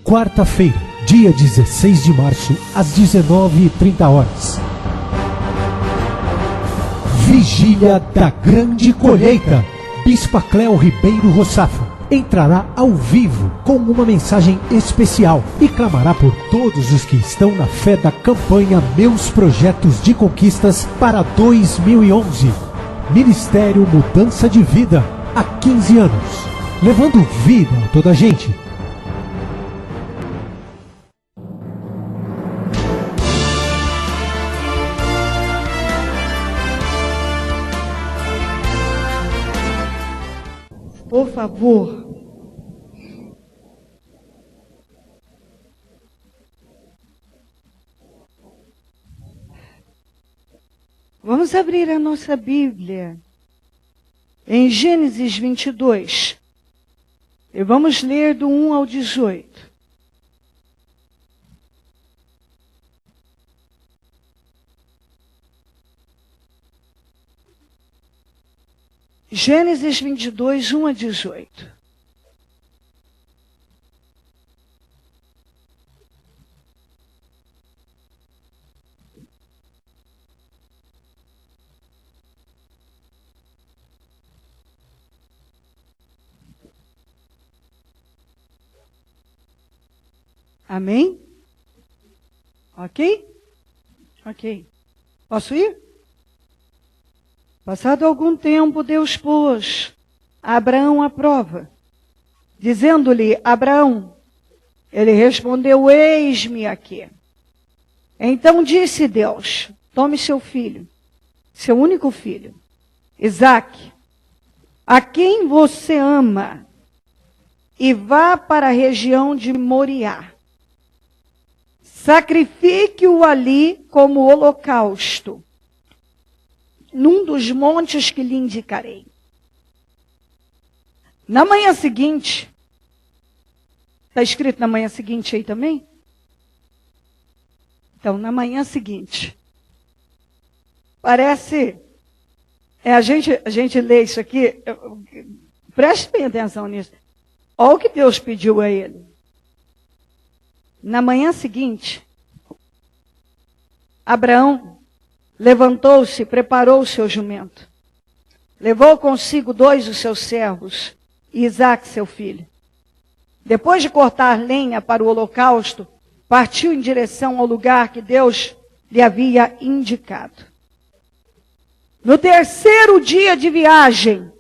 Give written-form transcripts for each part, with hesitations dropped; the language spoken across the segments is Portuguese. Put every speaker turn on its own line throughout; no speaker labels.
quarta-feira, dia 16 de março, às 19h30. Vigília da Grande Colheita. Bispa Cléo Ribeiro Roçafo entrará ao vivo com uma mensagem especial e clamará por todos os que estão na fé da campanha Meus Projetos de Conquistas para 2011. Ministério Mudança de Vida, há 15 anos, levando vida a toda a gente.
Por favor. Vamos abrir a nossa Bíblia em Gênesis 22. E vamos ler do 1 ao 18. Gênesis 22, 1 a 18. Amém? Ok? Ok. Posso ir? Passado algum tempo, Deus pôs Abraão à prova, dizendo-lhe: Abraão. Ele respondeu: eis-me aqui. Então disse Deus: tome seu filho, seu único filho, Isaque, a quem você ama, e vá para a região de Moriá. Sacrifique-o ali como holocausto, num dos montes que lhe indicarei. Na manhã seguinte, está escrito na manhã seguinte aí também? Então, na manhã seguinte, parece, a gente lê isso aqui, preste bem atenção nisso. Olha o que Deus pediu a ele. Na manhã seguinte, Abraão levantou-se e preparou o seu jumento. Levou consigo 2 dos seus servos e Isaque, seu filho. Depois de cortar lenha para o holocausto, partiu em direção ao lugar que Deus lhe havia indicado. No terceiro dia de viagem,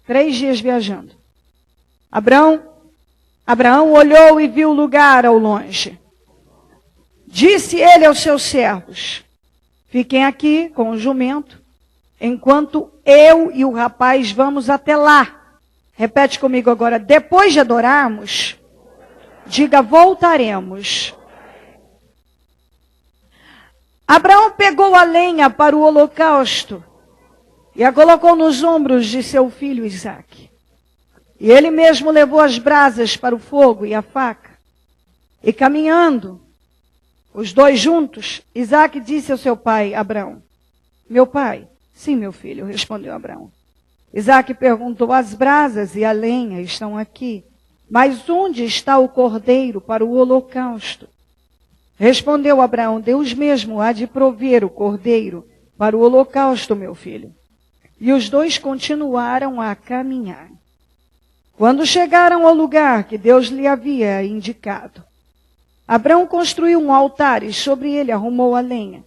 3 dias viajando, Abraão olhou e viu o lugar ao longe. Disse ele aos seus servos: fiquem aqui com o jumento, enquanto eu e o rapaz vamos até lá. Repete comigo agora: depois de adorarmos, diga: voltaremos. Abraão pegou a lenha para o holocausto e a colocou nos ombros de seu filho Isaque. E ele mesmo levou as brasas para o fogo e a faca. E caminhando, os 2 juntos, Isaque disse ao seu pai, Abraão: meu pai? Sim, meu filho, respondeu Abraão. Isaque perguntou: as brasas e a lenha estão aqui, mas onde está o cordeiro para o holocausto? Respondeu Abraão: Deus mesmo há de prover o cordeiro para o holocausto, meu filho. E os 2 continuaram a caminhar. Quando chegaram ao lugar que Deus lhe havia indicado, Abraão construiu um altar e sobre ele arrumou a lenha.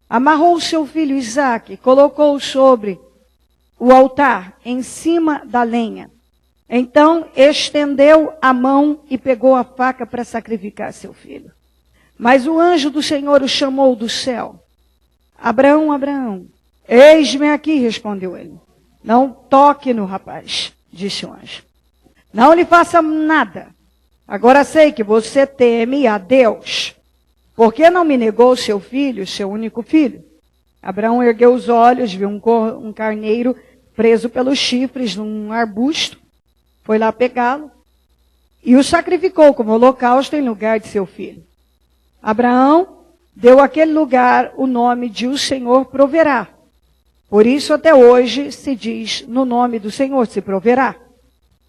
Amarrou seu filho Isaque, colocou-o sobre o altar, em cima da lenha. Então estendeu a mão e pegou a faca para sacrificar seu filho. Mas o anjo do Senhor o chamou do céu. Abraão, Abraão. Eis-me aqui, respondeu ele. Não toque no rapaz, disse o anjo. Não lhe faça nada. Agora sei que você teme a Deus. Por que não me negou seu filho, seu único filho? Abraão ergueu os olhos, viu um carneiro preso pelos chifres num arbusto. Foi lá pegá-lo e o sacrificou como holocausto em lugar de seu filho. Abraão deu àquele lugar o nome de o Senhor proverá. Por isso até hoje se diz: no nome do Senhor se proverá.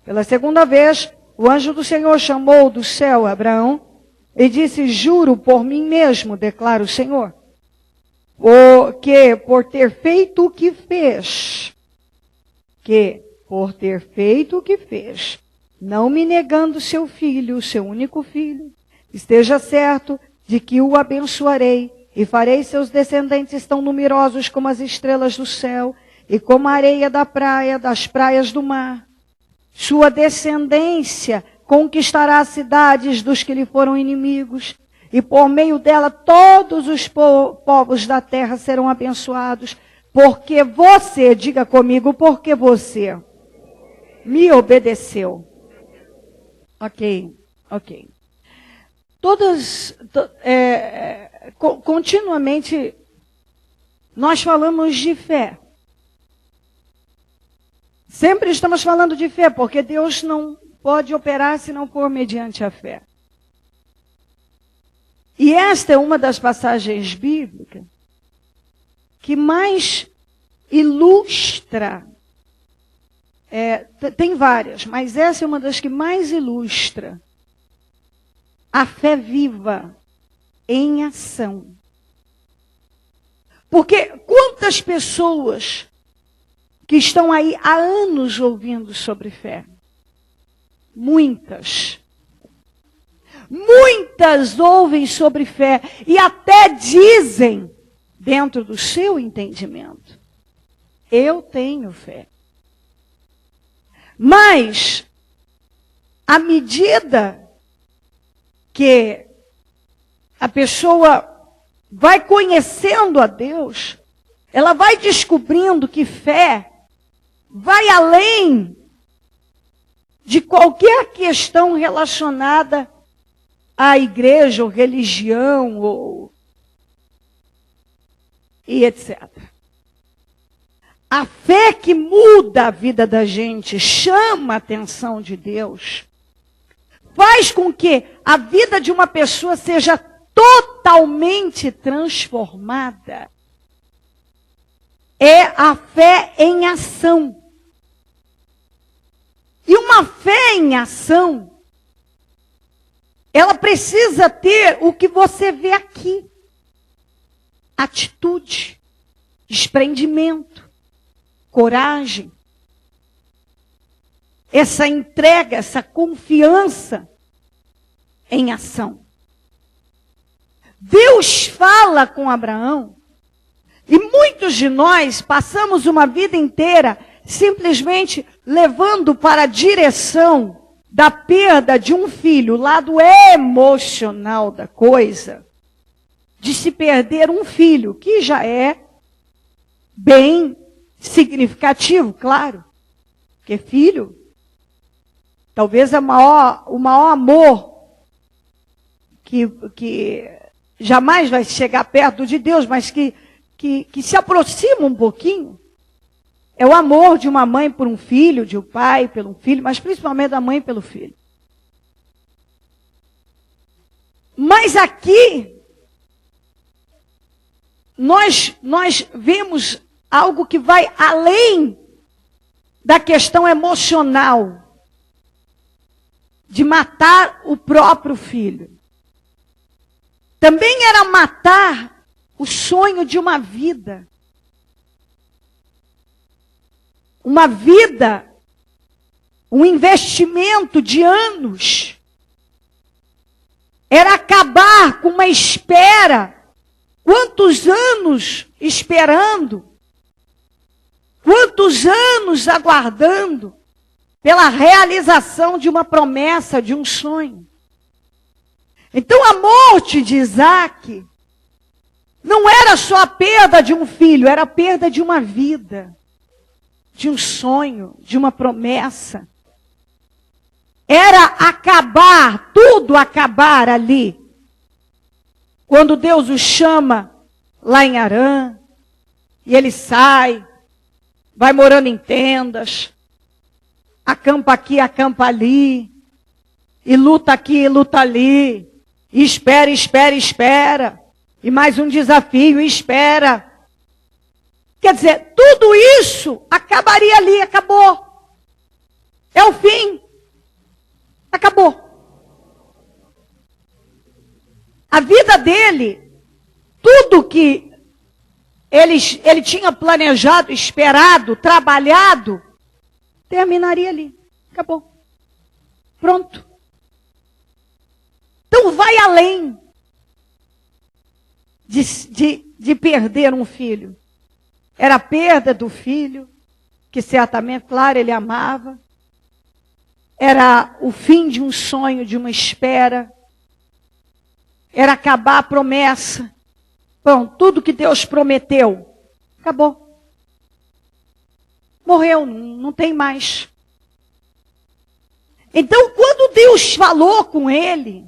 Pela segunda vez, o anjo do Senhor chamou do céu Abraão E disse: juro por mim mesmo, declara o Senhor, que por ter feito o que fez, não me negando seu filho, seu único filho, esteja certo de que o abençoarei e farei seus descendentes tão numerosos como as estrelas do céu e como a areia da praia, das praias do mar. Sua descendência conquistará as cidades dos que lhe foram inimigos, e por meio dela todos os povos da terra serão abençoados, porque você, diga comigo, porque você me obedeceu. Ok. Continuamente, nós falamos de fé. Sempre estamos falando de fé, porque Deus não pode operar se não for mediante a fé. E esta é uma das passagens bíblicas que mais ilustra, tem várias, mas essa é uma das que mais ilustra a fé viva em ação. Porque quantas pessoas que estão aí há anos ouvindo sobre fé? Muitas ouvem sobre fé e até dizem, dentro do seu entendimento, eu tenho fé. Mas, à medida que a pessoa vai conhecendo a Deus, ela vai descobrindo que fé vai além de qualquer questão relacionada à igreja ou religião e etc. A fé que muda a vida da gente, chama a atenção de Deus, faz com que a vida de uma pessoa seja totalmente transformada. É a fé em ação. E uma fé em ação, ela precisa ter o que você vê aqui. Atitude, desprendimento, coragem. Essa entrega, essa confiança em ação. Deus fala com Abraão, e muitos de nós passamos uma vida inteira simplesmente levando para a direção da perda de um filho, o lado emocional da coisa, de se perder um filho, que já é bem significativo, claro, porque filho, talvez é o maior amor que jamais vai chegar perto de Deus, mas que se aproxima um pouquinho. É o amor de uma mãe por um filho, de um pai pelo filho, mas principalmente da mãe pelo filho. Mas aqui, nós vemos algo que vai além da questão emocional de matar o próprio filho. Também era matar o sonho de uma vida. Uma vida, um investimento de anos. Era acabar com uma espera. Quantos anos esperando? Quantos anos aguardando pela realização de uma promessa, de um sonho? Então a morte de Isaac não era só a perda de um filho, era a perda de uma vida, de um sonho, de uma promessa. Era acabar, tudo acabar ali. Quando Deus o chama lá em Harã, e ele sai, vai morando em tendas, acampa aqui, acampa ali, e luta aqui, e luta ali, e espera, e mais um desafio, e espera. Quer dizer, tudo isso acabaria ali, acabou. É o fim. Acabou. A vida dele, tudo que ele tinha planejado, esperado, trabalhado, terminaria ali. Acabou. Pronto. Então vai além de perder um filho. Era a perda do filho, que certamente, claro, ele amava. Era o fim de um sonho, de uma espera. Era acabar a promessa. Bom, tudo que Deus prometeu, acabou. Morreu, não tem mais. Então, quando Deus falou com ele,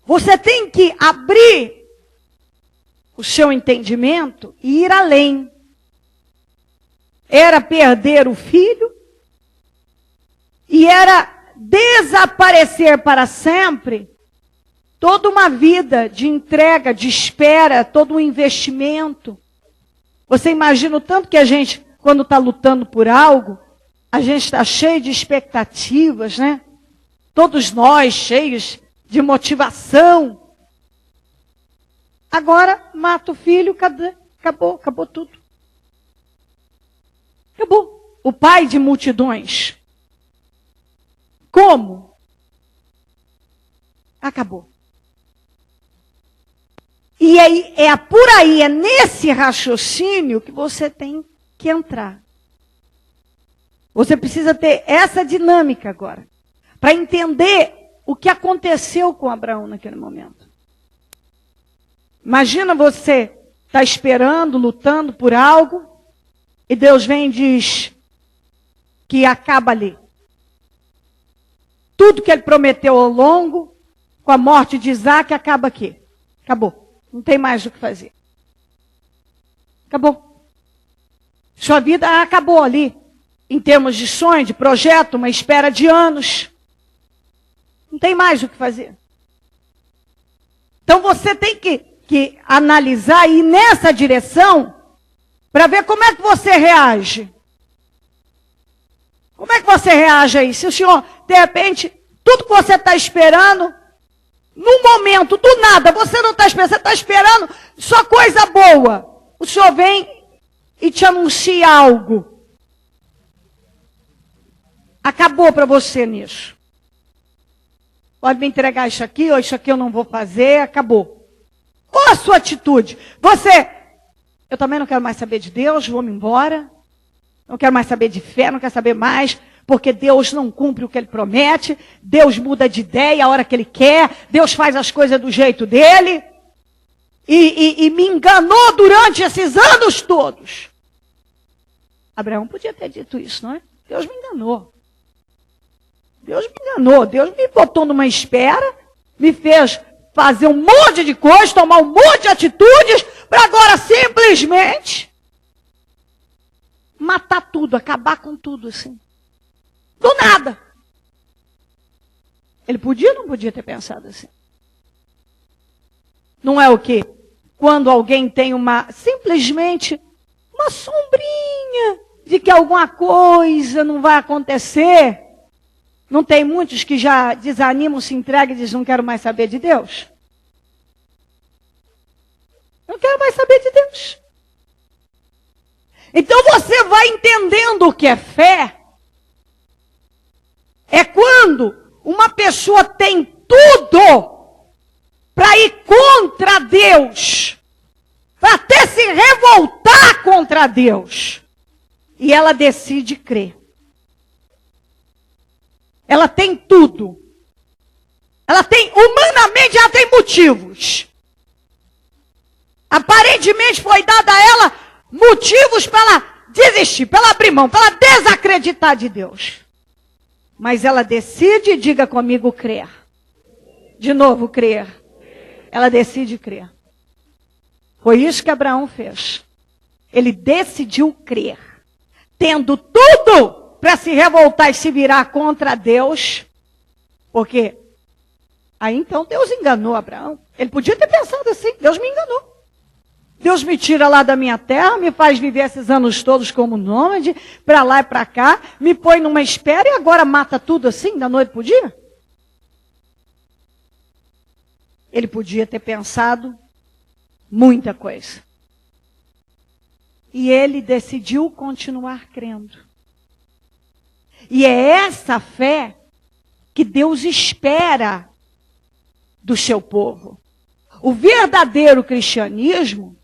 você tem que abrir o seu entendimento e ir além. Era perder o filho e era desaparecer para sempre toda uma vida de entrega, de espera, todo um investimento. Você imagina o tanto que a gente, quando está lutando por algo, a gente está cheio de expectativas, né? Todos nós cheios de motivação. Agora, mata o filho, acabou tudo. Acabou. O pai de multidões. Como? Acabou. E aí, por aí, é nesse raciocínio que você tem que entrar. Você precisa ter essa dinâmica agora, para entender o que aconteceu com Abraão naquele momento. Imagina você estar esperando, lutando por algo, e Deus vem e diz que acaba ali. Tudo que ele prometeu ao longo, com a morte de Isaac, acaba aqui. Acabou. Não tem mais o que fazer. Acabou. Sua vida acabou ali. Em termos de sonho, de projeto, uma espera de anos. Não tem mais o que fazer. Então você tem que analisar e ir nessa direção para ver como é que você reage. Como é que você reage aí? Se o senhor, de repente, tudo que você está esperando, num momento, do nada, você não está esperando, você está esperando só coisa boa. O senhor vem e te anuncia algo. Acabou para você nisso. Pode me entregar isso aqui, ou isso aqui eu não vou fazer, acabou. Qual a sua atitude? Eu também não quero mais saber de Deus, vou-me embora. Não quero mais saber de fé, não quero saber mais, porque Deus não cumpre o que Ele promete. Deus muda de ideia a hora que Ele quer. Deus faz as coisas do jeito dEle. E me enganou durante esses anos todos. Abraão podia ter dito isso, não é? Deus me enganou. Deus me enganou. Deus me botou numa espera, me fez fazer um monte de coisas, tomar um monte de atitudes, para agora simplesmente matar tudo, acabar com tudo assim. Do nada. Ele podia ou não podia ter pensado assim? Não é o quê? Quando alguém tem simplesmente uma sombrinha de que alguma coisa não vai acontecer. Não tem muitos que já desanimam, se entregam e dizem, não quero mais saber de Deus? Não quero mais saber de Deus. Então você vai entendendo o que é fé. É quando uma pessoa tem tudo para ir contra Deus, para até se revoltar contra Deus, e ela decide crer. Ela tem tudo. Humanamente, ela tem motivos. Aparentemente foi dado a ela motivos para ela desistir, para ela abrir mão, para ela desacreditar de Deus. Mas ela decide, diga comigo, crer. De novo, crer. Ela decide crer. Foi isso que Abraão fez. Ele decidiu crer. Tendo tudo para se revoltar e se virar contra Deus. Porque aí então Deus enganou Abraão. Ele podia ter pensado assim, Deus me enganou. Deus me tira lá da minha terra, me faz viver esses anos todos como nômade, para lá e para cá, me põe numa espera e agora mata tudo assim, da noite para o dia? Ele podia ter pensado muita coisa. E ele decidiu continuar crendo. E é essa fé que Deus espera do seu povo. O verdadeiro cristianismo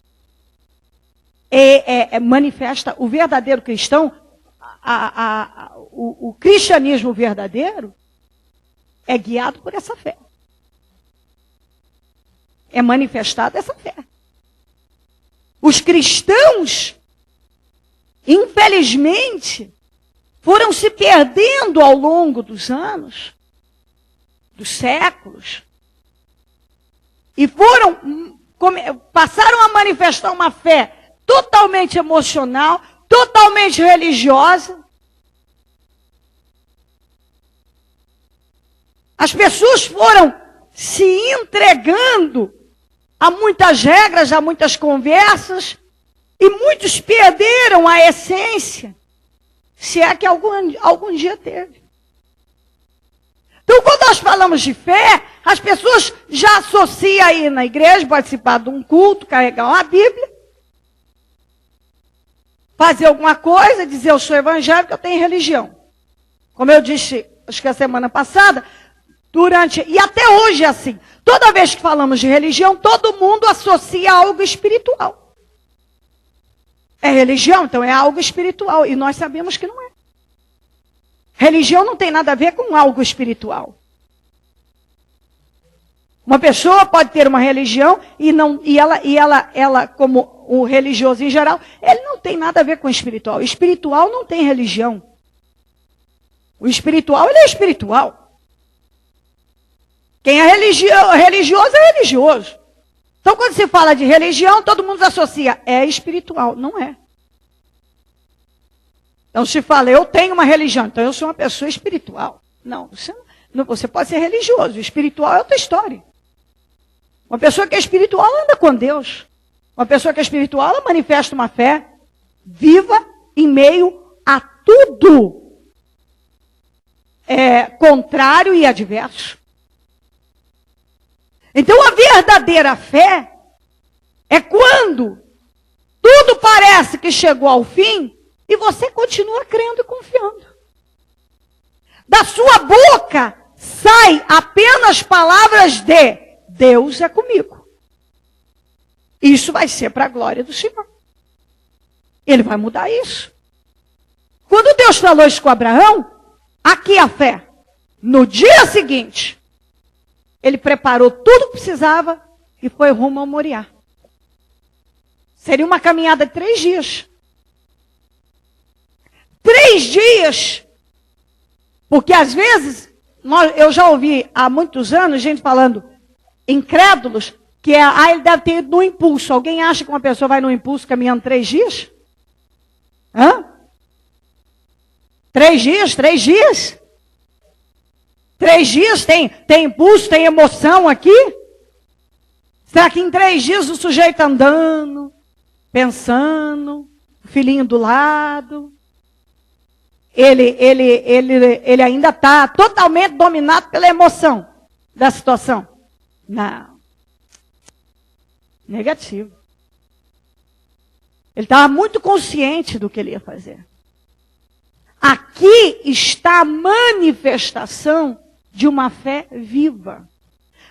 manifesta, o verdadeiro cristão, o cristianismo verdadeiro é guiado por essa fé. É manifestada essa fé. Os cristãos, infelizmente, foram se perdendo ao longo dos anos, dos séculos, e passaram a manifestar uma fé totalmente emocional, totalmente religiosa. As pessoas foram se entregando a muitas regras, a muitas conversas, e muitos perderam a essência, se é que algum dia teve. Então, quando nós falamos de fé, as pessoas já associam aí na igreja, participar de um culto, carregar uma Bíblia, fazer alguma coisa, dizer eu sou evangélico, eu tenho religião. Como eu disse, acho que a semana passada, e até hoje é assim. Toda vez que falamos de religião, todo mundo associa algo espiritual. É religião, então é algo espiritual. E nós sabemos que não é. Religião não tem nada a ver com algo espiritual. Uma pessoa pode ter uma religião e ela, como o religioso em geral, ele não tem nada a ver com o espiritual. O espiritual não tem religião. O espiritual, ele é espiritual. Quem é religioso é religioso. Então, quando se fala de religião, todo mundo associa. É espiritual. Não é. Então, se fala, eu tenho uma religião, então eu sou uma pessoa espiritual. Não, você pode ser religioso. Espiritual é outra história. Uma pessoa que é espiritual anda com Deus. Uma pessoa que é espiritual, ela manifesta uma fé viva em meio a tudo contrário e adverso. Então, a verdadeira fé é quando tudo parece que chegou ao fim e você continua crendo e confiando. Da sua boca sai apenas palavras de Deus é comigo. Isso vai ser para a glória do Senhor. Ele vai mudar isso. Quando Deus falou isso com Abraão, aqui a fé. No dia seguinte, ele preparou tudo que precisava e foi rumo ao Moriá. Seria uma caminhada de 3 dias. 3 dias. Porque às vezes, eu já ouvi há muitos anos gente falando, incrédulos, que ele deve ter ido no impulso. Alguém acha que uma pessoa vai no impulso caminhando 3 dias? 3 dias? 3 dias? 3 dias tem impulso, tem emoção aqui? Será que em 3 dias o sujeito andando, pensando, o filhinho do lado, ele ainda está totalmente dominado pela emoção da situação? Não. Negativo. Ele estava muito consciente do que ele ia fazer. Aqui está a manifestação de uma fé viva.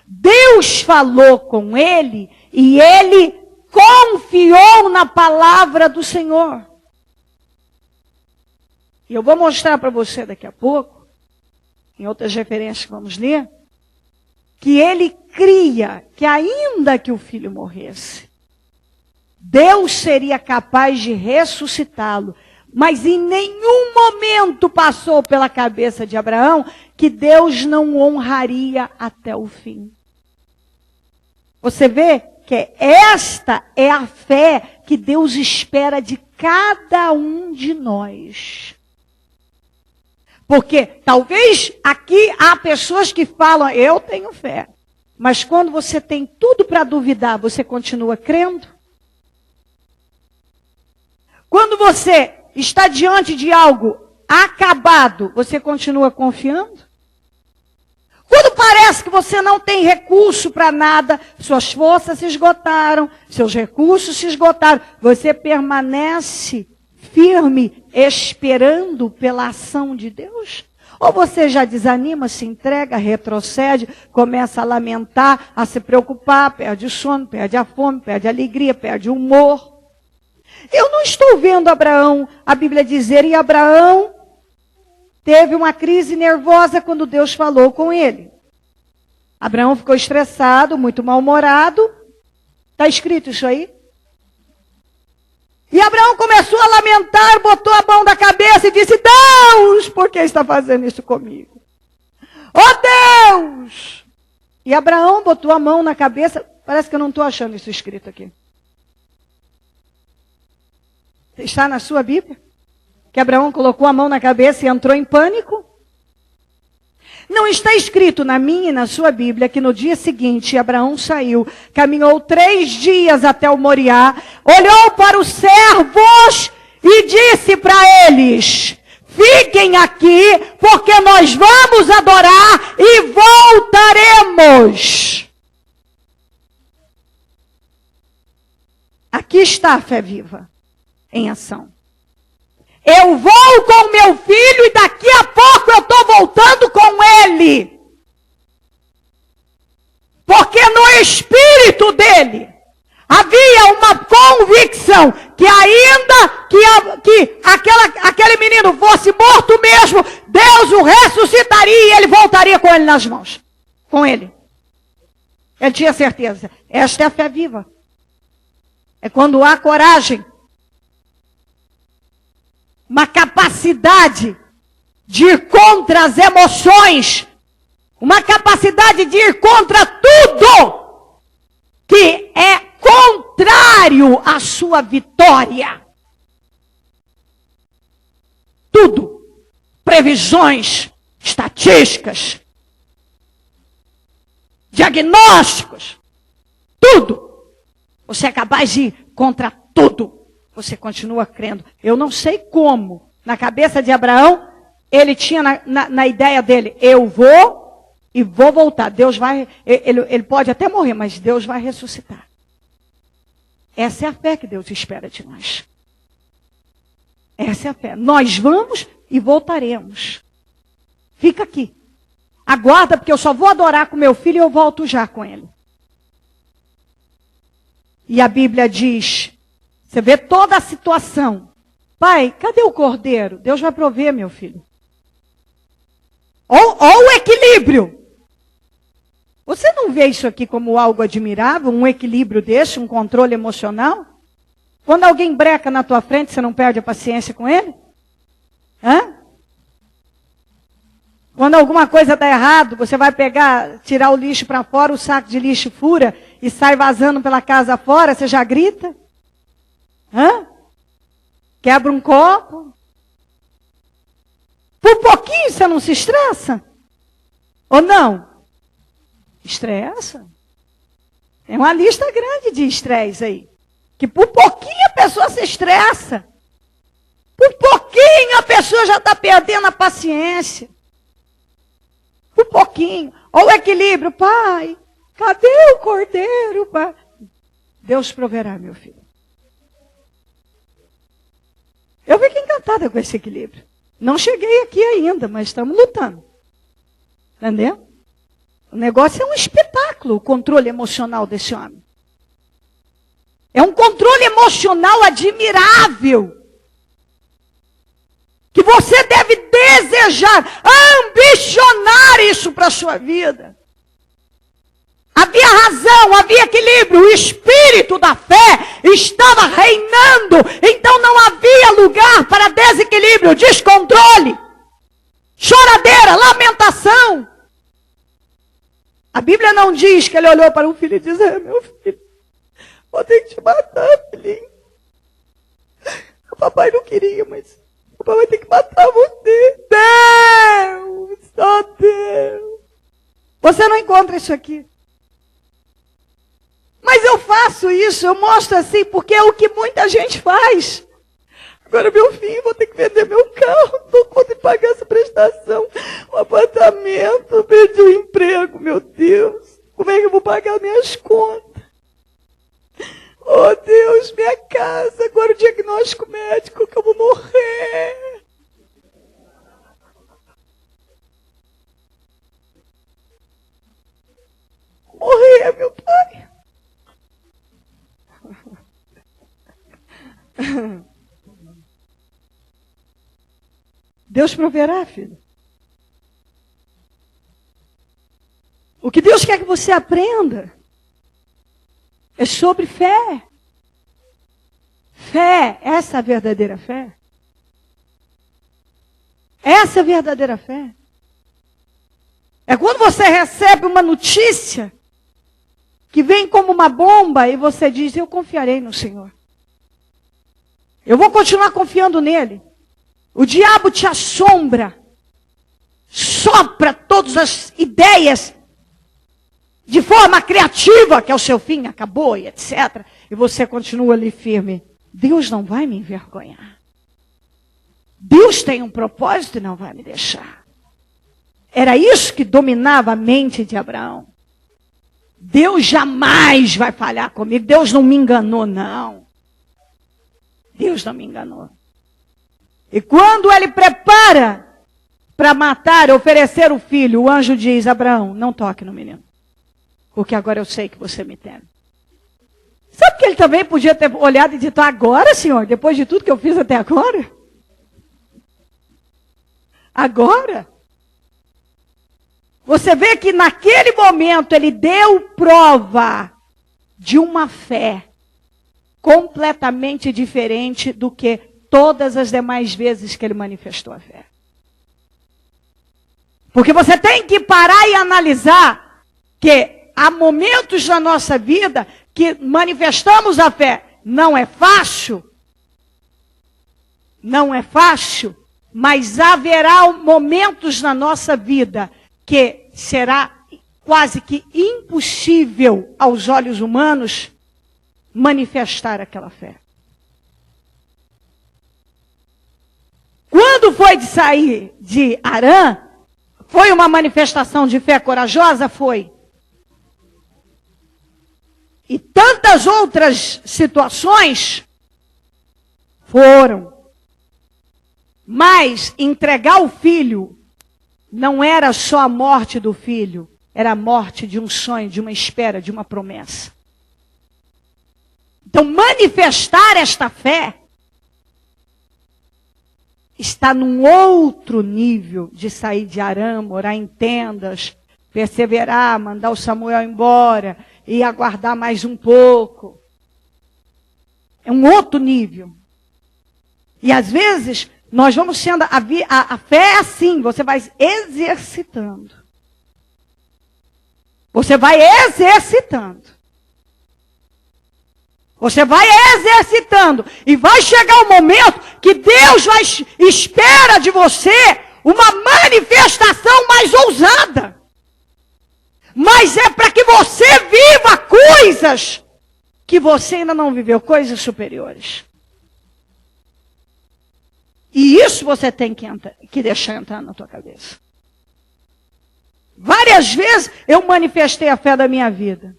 Deus falou com ele e ele confiou na palavra do Senhor. E eu vou mostrar para você daqui a pouco, em outras referências que vamos ler, que ele cria que ainda que o filho morresse, Deus seria capaz de ressuscitá-lo. Mas em nenhum momento passou pela cabeça de Abraão que Deus não honraria até o fim. Você vê que esta é a fé que Deus espera de cada um de nós. Porque talvez aqui há pessoas que falam, eu tenho fé. Mas quando você tem tudo para duvidar, você continua crendo? Quando você está diante de algo acabado, você continua confiando? Quando Quando parece que você não tem recurso para nada, suas forças se esgotaram, seus recursos se esgotaram, você permanece firme, esperando pela ação de Deus? Ou você já desanima, se entrega, retrocede, começa a lamentar, a se preocupar, perde o sono, perde a fome, perde a alegria, perde o humor? Eu não estou vendo Abraão, a Bíblia dizer, e Abraão teve uma crise nervosa quando Deus falou com ele. Abraão ficou estressado, muito mal-humorado. Está escrito isso aí? E Abraão começou a lamentar, botou a mão na cabeça e disse: Deus, por que está fazendo isso comigo? Oh Deus! E Abraão botou a mão na cabeça. Parece que eu não estou achando isso escrito aqui. Está na sua Bíblia? Que Abraão colocou a mão na cabeça e entrou em pânico? Não está escrito na minha e na sua Bíblia que no dia seguinte Abraão saiu, caminhou 3 dias até o Moriá, olhou para os servos e disse para eles: fiquem aqui, porque nós vamos adorar e voltaremos. Aqui está a fé viva, em ação. Eu vou com meu filho e daqui a pouco eu estou voltando com ele. Porque no espírito dele havia uma convicção que ainda que aquele menino fosse morto mesmo, Deus o ressuscitaria e ele voltaria com ele nas mãos. Com ele. Ele tinha certeza. Esta é a fé viva. É quando há coragem. Uma capacidade de ir contra as emoções, uma capacidade de ir contra tudo que é contrário à sua vitória. Tudo. Previsões, estatísticas, diagnósticos, tudo. Você é capaz de ir contra tudo. Você continua crendo. Eu não sei como. Na cabeça de Abraão, ele tinha na ideia dele: eu vou e vou voltar. Deus vai, ele pode até morrer, mas Deus vai ressuscitar. Essa é a fé que Deus espera de nós. Essa é a fé. Nós vamos e voltaremos. Fica aqui. Aguarda, porque eu só vou adorar com meu filho e eu volto já com ele. E a Bíblia diz... Você vê toda a situação. Pai, cadê o cordeiro? Deus vai prover, meu filho. Ou o equilíbrio. Você não vê isso aqui como algo admirável? Um equilíbrio desse, um controle emocional? Quando alguém breca na tua frente, você não perde a paciência com ele? Hã? Quando alguma coisa dá errado, você vai pegar, tirar o lixo para fora, o saco de lixo fura e sai vazando pela casa fora, você já grita? Hã? Quebra um copo? Por pouquinho você não se estressa? Ou não? Estressa. Tem uma lista grande de estresse aí. Que por pouquinho a pessoa se estressa. Por pouquinho a pessoa já está perdendo a paciência. Por pouquinho. Ou o equilíbrio. Pai, cadê o cordeiro, pai? Deus proverá, meu filho. Eu fico encantada com esse equilíbrio. Não cheguei aqui ainda, mas estamos lutando. Entendeu? O negócio é um espetáculo, o controle emocional desse homem. É um controle emocional admirável. Que você deve desejar, ambicionar isso para a sua vida. Havia razão, havia equilíbrio, o espírito da fé estava reinando, então não havia lugar para desequilíbrio, descontrole, choradeira, lamentação. A Bíblia não diz que ele olhou para o filho e disse: meu filho, vou ter que te matar, filhinho. O papai não queria, mas o papai vai ter que matar você. Deus, ó Deus. Você não encontra isso aqui. Mas eu faço isso, eu mostro assim, porque é o que muita gente faz. Agora, meu filho, vou ter que vender meu carro, não dou conta de pagar essa prestação, o apartamento, perdi o emprego, meu Deus. Como é que eu vou pagar minhas contas? Oh, Deus, minha casa, agora o diagnóstico médico que eu vou morrer. Morrer, meu pai. Deus proverá, filho. O que Deus quer que você aprenda é sobre fé. Fé, essa é a verdadeira fé. Essa é a verdadeira fé. É quando você recebe uma notícia que vem como uma bomba e você diz, eu confiarei no Senhor. Eu vou continuar confiando nele. O diabo te assombra, sopra todas as ideias de forma criativa, que é o seu fim, acabou e etc. E você continua ali firme. Deus não vai me envergonhar. Deus tem um propósito e não vai me deixar. Era isso que dominava a mente de Abraão. Deus jamais vai falhar comigo. Deus não me enganou, não. Deus não me enganou. E quando ele prepara para matar, oferecer o filho, o anjo diz, Abraão, não toque no menino. Porque agora eu sei que você me teme. Sabe que ele também podia ter olhado e dito, agora, Senhor, depois de tudo que eu fiz até agora? Agora? Você vê que naquele momento ele deu prova de uma fé completamente diferente do que todas as demais vezes que ele manifestou a fé. Porque você tem que parar e analisar que há momentos na nossa vida que manifestamos a fé. Não é fácil. Não é fácil. Mas haverá momentos na nossa vida que será quase que impossível aos olhos humanos manifestar aquela fé. Quando foi de sair de Harã, foi uma manifestação de fé corajosa? Foi. E tantas outras situações foram. Mas entregar o filho não era só a morte do filho, era a morte de um sonho, de uma espera, de uma promessa. Então, manifestar esta fé está num outro nível de sair de Harã, morar em tendas, perseverar, mandar o Samuel embora e aguardar mais um pouco. É um outro nível. E às vezes, nós vamos sendo, a fé é assim, você vai exercitando. Você vai exercitando. Você vai exercitando. E vai chegar um momento que Deus espera de você uma manifestação mais ousada. Mas é para que você viva coisas que você ainda não viveu, coisas superiores. E isso você tem que deixar entrar na tua cabeça. Várias vezes eu manifestei a fé da minha vida.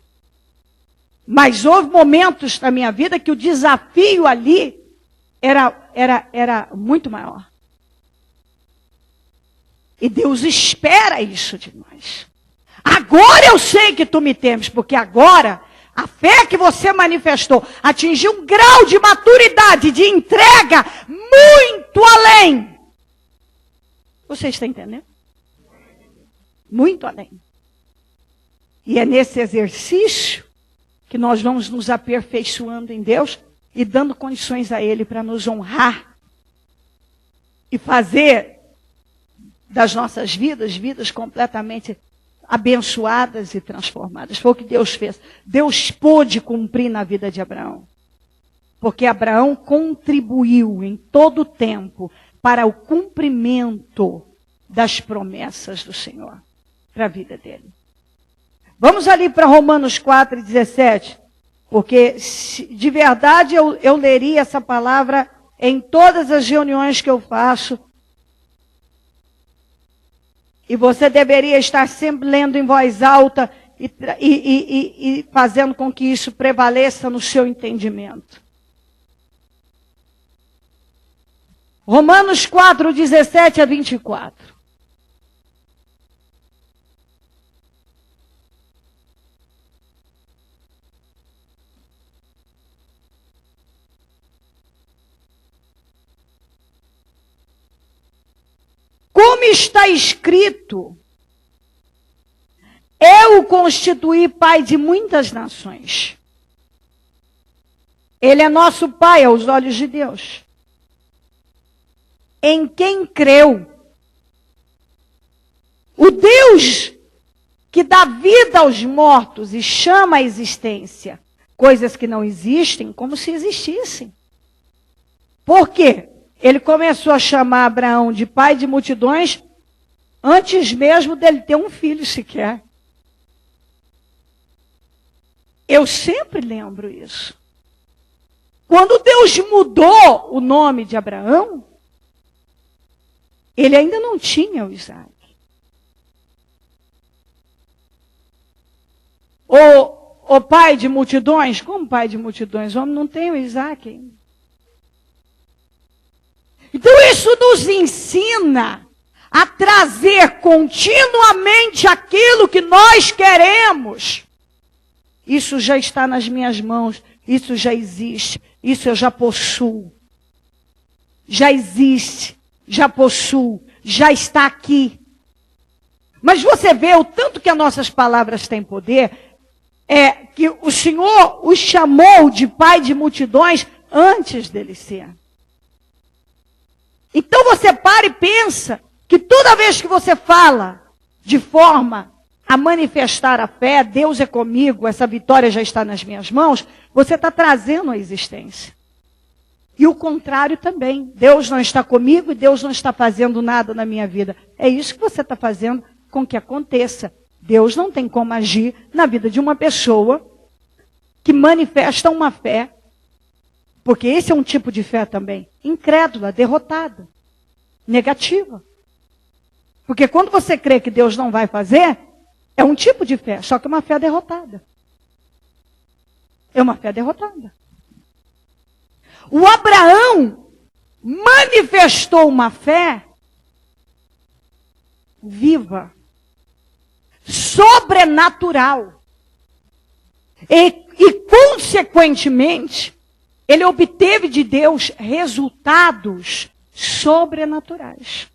Mas houve momentos na minha vida que o desafio ali era muito maior. E Deus espera isso de nós. Agora eu sei que tu me temes, porque agora a fé que você manifestou atingiu um grau de maturidade, de entrega muito além. Você está entendendo? Muito além. E é nesse exercício que nós vamos nos aperfeiçoando em Deus e dando condições a Ele para nos honrar e fazer das nossas vidas completamente abençoadas e transformadas. Foi o que Deus fez. Deus pôde cumprir na vida de Abraão. Porque Abraão contribuiu em todo o tempo para o cumprimento das promessas do Senhor para a vida dele. Vamos ali para Romanos 4:17, porque de verdade eu leria essa palavra em todas as reuniões que eu faço. E você deveria estar sempre lendo em voz alta e fazendo com que isso prevaleça no seu entendimento. Romanos 4, 17 a 24. Como está escrito, eu o constituí pai de muitas nações. Ele é nosso pai aos olhos de Deus. Em quem creu. O Deus que dá vida aos mortos e chama à existência coisas que não existem como se existissem. Por quê? Ele começou a chamar Abraão de pai de multidões antes mesmo dele ter um filho sequer. Eu sempre lembro isso. Quando Deus mudou o nome de Abraão, ele ainda não tinha o Isaac. O pai de multidões, como pai de multidões? O homem não tem o Isaac ainda. Então isso nos ensina a trazer continuamente aquilo que nós queremos. Isso já está nas minhas mãos, isso já existe, isso eu já possuo. Já existe, já possuo, já está aqui. Mas você vê o tanto que as nossas palavras têm poder, é que o Senhor os chamou de pai de multidões antes dele ser. Então você para e pensa que toda vez que você fala de forma a manifestar a fé, Deus é comigo, essa vitória já está nas minhas mãos, você está trazendo a existência. E o contrário também. Deus não está comigo e Deus não está fazendo nada na minha vida. É isso que você está fazendo com que aconteça. Deus não tem como agir na vida de uma pessoa que manifesta uma fé. Porque esse é um tipo de fé também. Incrédula, derrotada, negativa. Porque quando você crê que Deus não vai fazer, é um tipo de fé, só que é uma fé derrotada. É uma fé derrotada. O Abraão manifestou uma fé viva, sobrenatural. E consequentemente, ele obteve de Deus resultados sobrenaturais.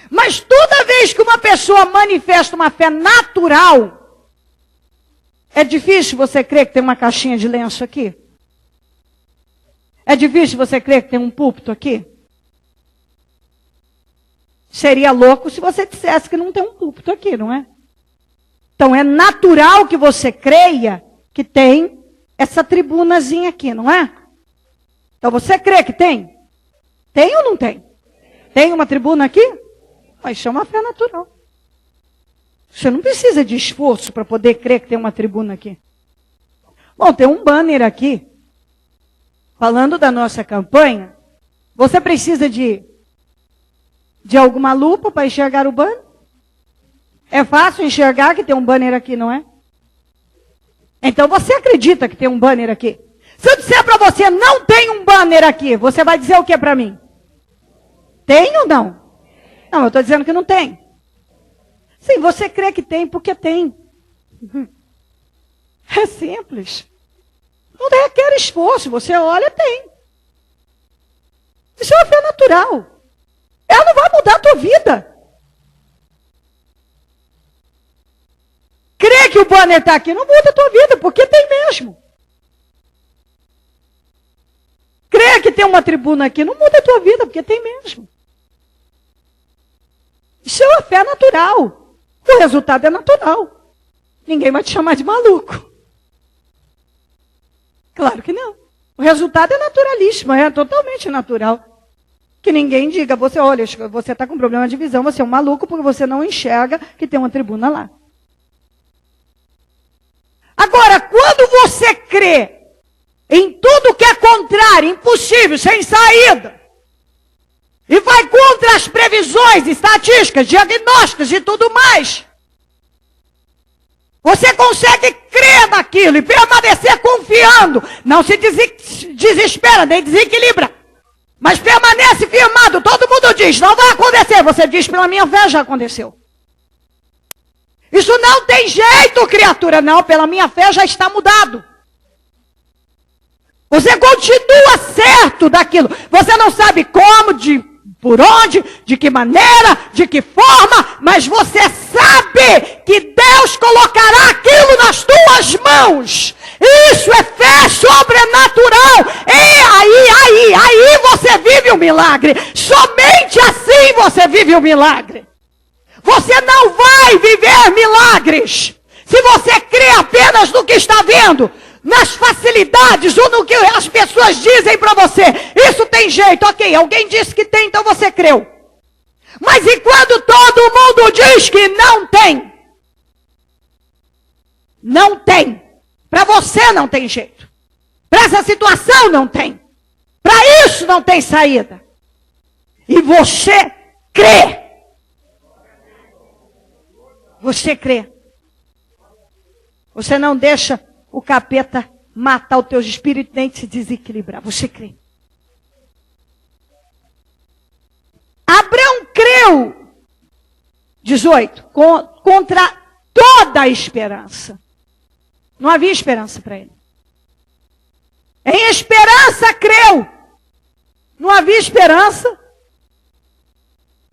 Mas toda vez que uma pessoa manifesta uma fé natural, é difícil você crer que tem uma caixinha de lenço aqui? É difícil você crer que tem um púlpito aqui? Seria louco se você dissesse que não tem um púlpito aqui, não é? Então é natural que você creia que tem essa tribunazinha aqui, não é? Então você crê que tem? Tem ou não tem? Tem uma tribuna aqui? Mas isso é uma fé natural. Você não precisa de esforço para poder crer que tem uma tribuna aqui. Bom, tem um banner aqui, falando da nossa campanha. Você precisa de alguma lupa para enxergar o banner? É fácil enxergar que tem um banner aqui, não é? Então você acredita que tem um banner aqui? Se eu disser para você, não tem um banner aqui, você vai dizer o que para mim? Tem ou não? Não, eu estou dizendo que não tem. Sim, você crê que tem porque tem. É simples. Não requer esforço, você olha, tem. Isso é uma fé natural. Ela não vai mudar a tua vida. Crer que o banner está aqui não muda a tua vida, porque tem mesmo. Crer que tem uma tribuna aqui não muda a tua vida, porque tem mesmo. Isso é uma fé natural. O resultado é natural. Ninguém vai te chamar de maluco. Claro que não. O resultado é naturalíssimo, é totalmente natural. Que ninguém diga, olha, você está com problema de visão, você é um maluco porque você não enxerga que tem uma tribuna lá. Agora, quando você crê em tudo que é contrário lugar impossível, sem saída, e vai contra as previsões, estatísticas, diagnósticos e tudo mais, você consegue crer naquilo e permanecer confiando. Não se desespera, nem desequilibra. Mas permanece firmado. Todo mundo diz, não vai acontecer. Você diz, pela minha fé já aconteceu. Isso não tem jeito, criatura. Não, pela minha fé já está mudado. Você continua certo daquilo. Você não sabe como, por onde, de que maneira, de que forma, mas você sabe que Deus colocará aquilo nas tuas mãos. Isso é fé sobrenatural. E aí você vive o milagre. Somente assim você vive o milagre. Você não vai viver milagres se você crê apenas no que está vendo, nas facilidades ou no que as pessoas dizem para você. Isso tem jeito, ok, alguém disse que tem, então você creu. Mas e quando todo mundo diz que não tem? Não tem. Para você não tem jeito. Para essa situação não tem. Para isso não tem saída. E você crê. Você crê. Você não deixa o capeta matar o teu espírito nem te desequilibrar. Você crê. Abraão creu, 18, contra toda a esperança. Não havia esperança para ele. Em esperança creu. Não havia esperança.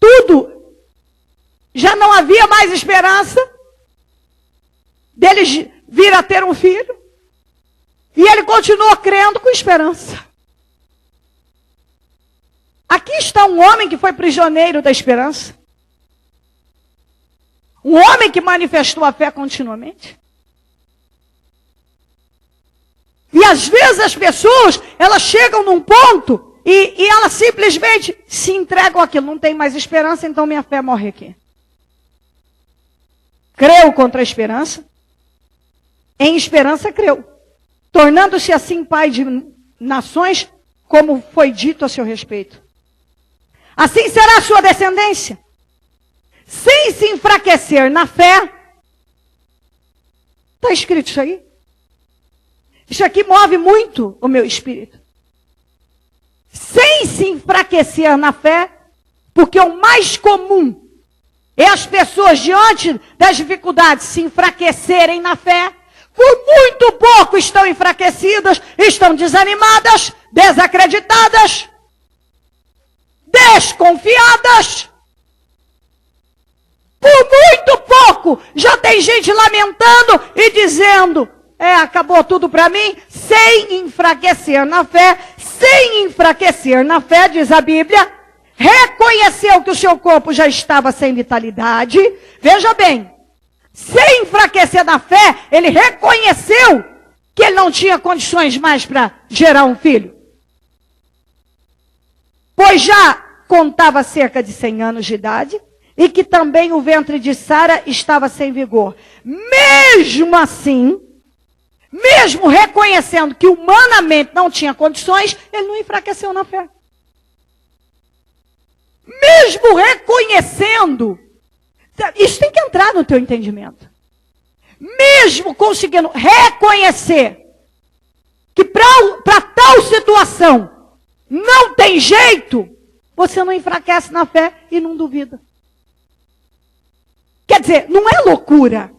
Tudo. Já não havia mais esperança deles vir a ter um filho. E ele continuou crendo com esperança. Aqui está um homem que foi prisioneiro da esperança. Um homem que manifestou a fé continuamente. E às vezes as pessoas, elas chegam num ponto e elas simplesmente se entregam àquilo. Não tem mais esperança, então minha fé morre aqui. Creu contra a esperança. Em esperança creu. Tornando-se assim pai de nações, como foi dito a seu respeito. Assim será a sua descendência. Sem se enfraquecer na fé. Está escrito isso aí? Isso aqui move muito o meu espírito. Sem se enfraquecer na fé, porque o mais comum é as pessoas, diante das dificuldades, se enfraquecerem na fé. Por muito pouco estão enfraquecidas, estão desanimadas, desacreditadas, desconfiadas. Por muito pouco já tem gente lamentando e dizendo, acabou tudo para mim, sem enfraquecer na fé. Sem enfraquecer na fé, diz a Bíblia, reconheceu que o seu corpo já estava sem vitalidade. Veja bem, sem enfraquecer na fé, ele reconheceu que ele não tinha condições mais para gerar um filho. Pois já contava cerca de 100 anos de idade e que também o ventre de Sara estava sem vigor. Mesmo assim, mesmo reconhecendo que humanamente não tinha condições, ele não enfraqueceu na fé. Mesmo reconhecendo, isso tem que entrar no teu entendimento. Mesmo conseguindo reconhecer que para tal situação não tem jeito, você não enfraquece na fé e não duvida. Quer dizer, não é loucura.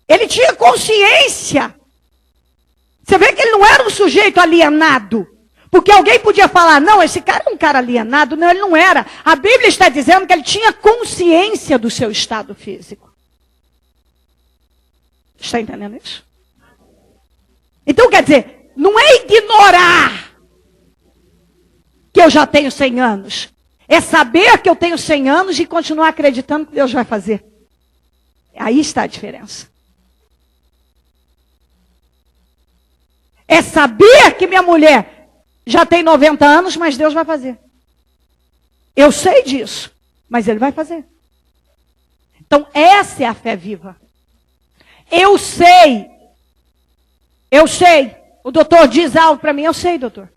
Ele tinha consciência. Você vê que ele não era um sujeito alienado. Porque alguém podia falar, não, esse cara é um cara alienado. Não, ele não era. A Bíblia está dizendo que ele tinha consciência do seu estado físico. Está entendendo isso? Então, quer dizer, não é ignorar que eu já tenho 100 anos. É saber que eu tenho 100 anos e continuar acreditando que Deus vai fazer. Aí está a diferença. É saber que minha mulher já tem 90 anos, mas Deus vai fazer. Eu sei disso, mas Ele vai fazer. Então, essa é a fé viva. Eu sei O doutor diz algo para mim, eu sei, doutor.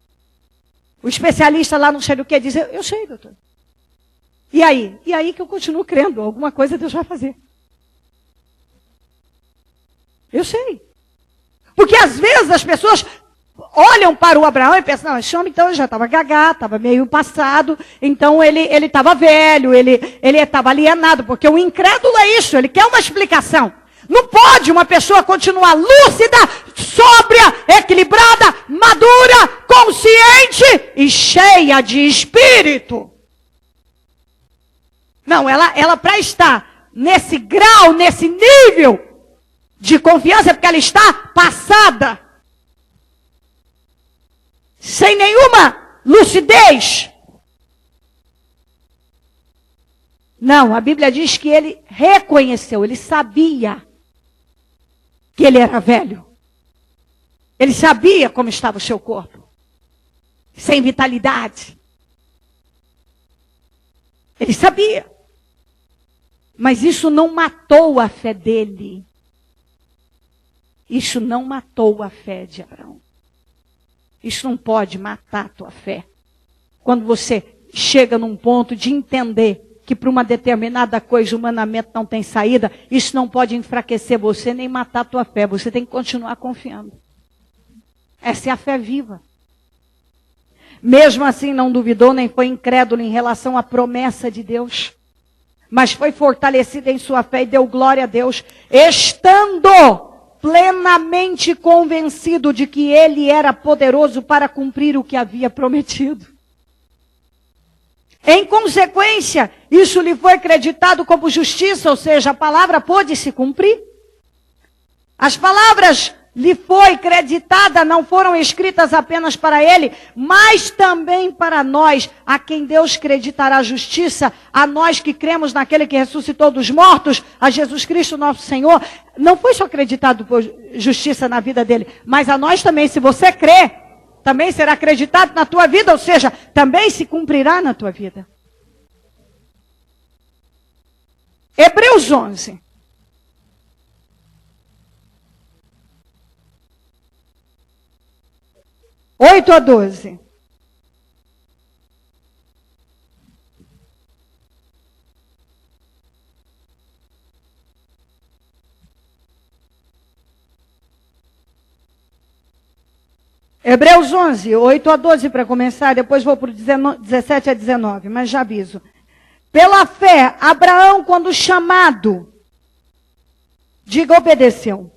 O especialista lá não sei do que diz, eu sei, doutor. E aí? E aí que eu continuo crendo, alguma coisa Deus vai fazer. Eu sei. Porque às vezes as pessoas olham para o Abraão e pensam, não, esse homem então já estava gagá, estava meio passado, então ele estava velho, ele estava alienado, porque o incrédulo é isso, ele quer uma explicação. Não pode uma pessoa continuar lúcida, sóbria, equilibrada, madura, consciente e cheia de espírito. Não, ela para estar nesse grau, nesse nível de confiança, é porque ela está passada. Sem nenhuma lucidez. Não, a Bíblia diz que ele reconheceu, ele sabia que ele era velho. Ele sabia como estava o seu corpo. Sem vitalidade. Ele sabia. Mas isso não matou a fé dele. Isso não matou a fé de Abraão. Isso não pode matar a tua fé. Quando você chega num ponto de entender que para uma determinada coisa humanamente não tem saída, isso não pode enfraquecer você nem matar a tua fé. Você tem que continuar confiando. Essa é a fé viva. Mesmo assim não duvidou nem foi incrédulo em relação à promessa de Deus. Mas foi fortalecido em sua fé e deu glória a Deus, estando plenamente convencido de que ele era poderoso para cumprir o que havia prometido. Em consequência, isso lhe foi acreditado como justiça, ou seja, a palavra pôde se cumprir. As palavras lhe foi creditada, não foram escritas apenas para ele, mas também para nós, a quem Deus creditará a justiça, a nós que cremos naquele que ressuscitou dos mortos, a Jesus Cristo nosso Senhor. Não foi só acreditado por justiça na vida dele, mas a nós também, se você crê, também será acreditado na tua vida, ou seja, também se cumprirá na tua vida. Hebreus 11. Oito a 12. Hebreus 11, 8 a 12 para começar, depois vou para o 17 a 19, mas já aviso. Pela fé, Abraão, quando chamado, diga, obedeceu.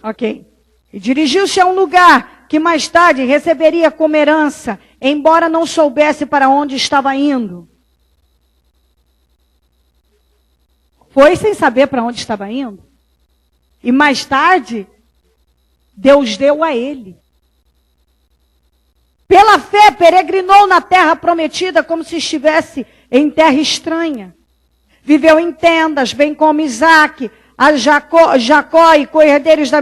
Ok. E dirigiu-se a um lugar que mais tarde receberia como herança, embora não soubesse para onde estava indo. Foi sem saber para onde estava indo. E mais tarde, Deus deu a ele. Pela fé, peregrinou na terra prometida como se estivesse em terra estranha. Viveu em tendas, bem como Isaque, a Jacó e co-herdeiros da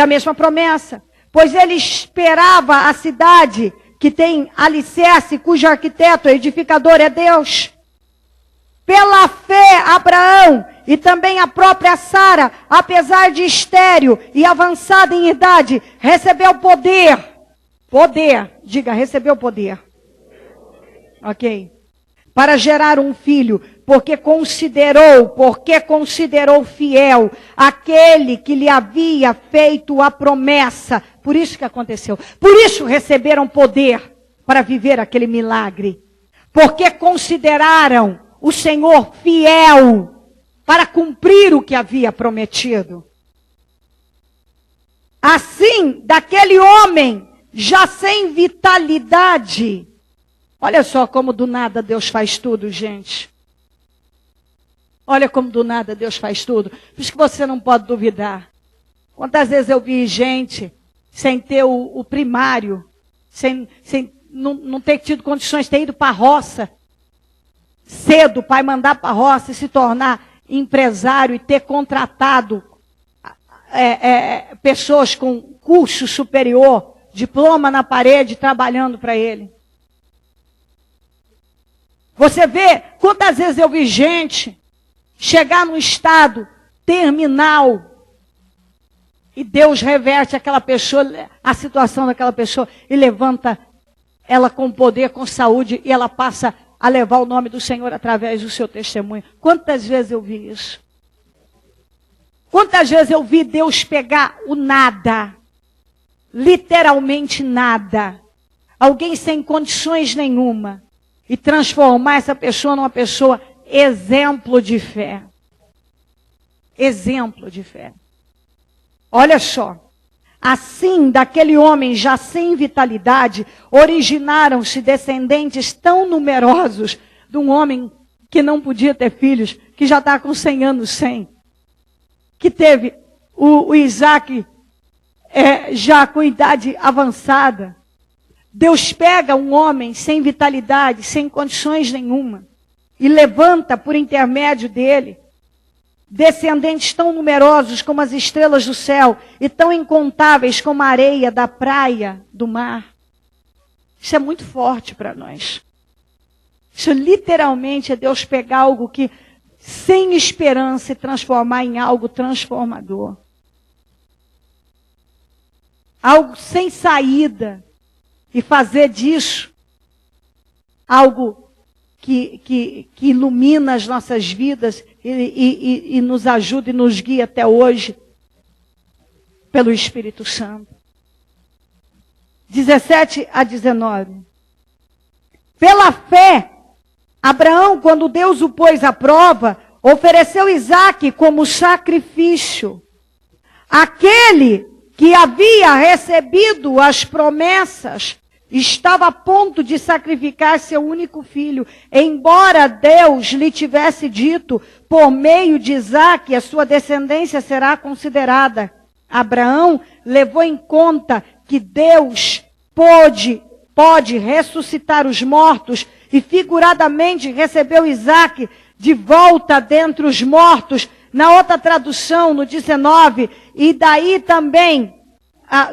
mesma promessa. Pois ele esperava a cidade que tem alicerce, cujo arquiteto, edificador é Deus. Pela fé, Abraão e também a própria Sara, apesar de estéril e avançada em idade, recebeu poder. Diga, recebeu poder. Ok. Para gerar um filho, porque considerou fiel aquele que lhe havia feito a promessa. Por isso que aconteceu. Por isso receberam poder para viver aquele milagre. Porque consideraram o Senhor fiel para cumprir o que havia prometido. Assim, daquele homem já sem vitalidade. Olha só como do nada Deus faz tudo, gente. Olha como do nada Deus faz tudo. Por isso que você não pode duvidar. Quantas vezes eu vi gente sem ter o primário, sem não ter tido condições de ter ido para a roça cedo, pai mandar para a roça e se tornar empresário e ter contratado pessoas com curso superior, diploma na parede, trabalhando para ele. Você vê quantas vezes eu vi gente chegar num estado terminal E Deus reverte aquela pessoa, a situação daquela pessoa, e levanta ela com poder, com saúde, e ela passa a levar o nome do Senhor através do seu testemunho. Quantas vezes eu vi isso? Quantas vezes eu vi Deus pegar o nada, literalmente nada, alguém sem condições nenhuma, e transformar essa pessoa numa pessoa exemplo de fé. Exemplo de fé. Olha só. Assim, daquele homem já sem vitalidade, originaram-se descendentes tão numerosos de um homem que não podia ter filhos, que já está com 100 anos, 100. Que teve o Isaac já com idade avançada. Deus pega um homem sem vitalidade, sem condições nenhuma, e levanta por intermédio dele descendentes tão numerosos como as estrelas do céu e tão incontáveis como a areia da praia do mar. Isso é muito forte para nós. Isso literalmente é Deus pegar algo que sem esperança e transformar em algo transformador. Algo sem saída e fazer disso algo que ilumina as nossas vidas e nos ajuda e nos guia até hoje pelo Espírito Santo. 17 a 19. Pela fé, Abraão, quando Deus o pôs à prova, ofereceu Isaque como sacrifício. Aquele que havia recebido as promessas estava a ponto de sacrificar seu único filho, embora Deus lhe tivesse dito, por meio de Isaque, a sua descendência será considerada. Abraão levou em conta que Deus pode ressuscitar os mortos e figuradamente recebeu Isaque de volta dentre os mortos. Na outra tradução, no 19, e daí também,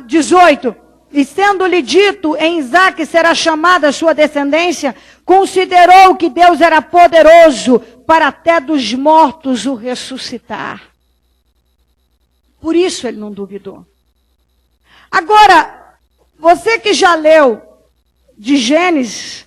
18, e sendo-lhe dito, em Isaque será chamada a sua descendência, considerou que Deus era poderoso para até dos mortos o ressuscitar. Por isso ele não duvidou. Agora, você que já leu de Gênesis,